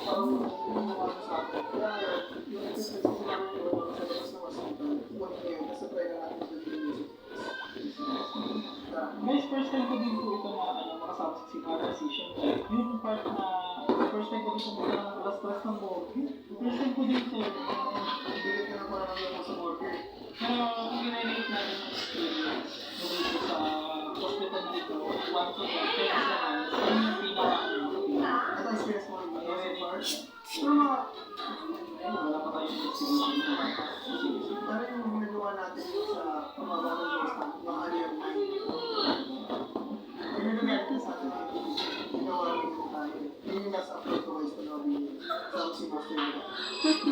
parang yung mga sa atin. Kaya yung exercise ko namin yung sa labas ng hospital, huwag ngayon, kasi try na natin sa music. Guys, first time ko din po ito makasama sa Sigara Session. Yung part na first time ko din pumunta ng alas-alas ng Borgi. First time ko din ito. Bilit na lang parang yung sa Borgi. Pero kung ginelate natin yung experience dito sa hospital na ito, one to one, kaya naman, yun yung pinaka Ito experience mo rin ba? Pero wala pa tayong investigation naman. Ano yung ginagawa natin sa pamaba ng Boston? Mga yung natin sa atin, ginawa rin yung tayo. Yung nasa upload ko guys, panabi sa Oxymoster nila.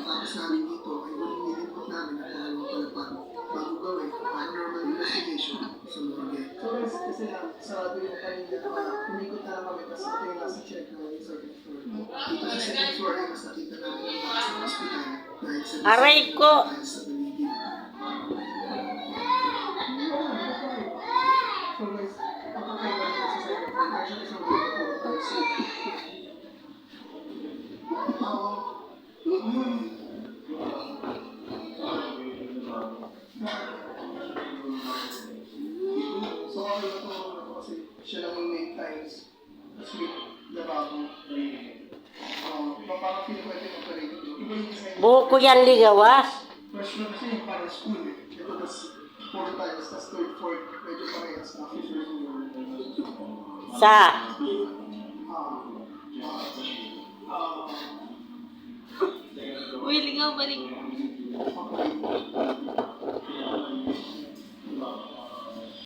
Tapos namin dito, ay huling nilipot namin at pangalawang palapan. Bago gawin, paranormal investigation sa Morgue. So guys, kasi sarado yung kanina, kumikot na lang kami, tapos ito yung nasa check na yung second floor. Dito sa second floor ay mas nakita namin yung mga sa hospital dahil sa Aray ko! sa paligid. So guys, pagkakaiba nito sa second floor, dahil siya isang dito po tayo sa So ako ito kasi siya lang yung main times. Tapos with lababo. Parang feel ko ito yung operating room. Iba yung design. Buko yan ligawas. First floor kasi yung parang school eh. Ito tas 4 times, tas third, fourth, medyo parehas na fifth floor. Sa Uy, lingaw, balik.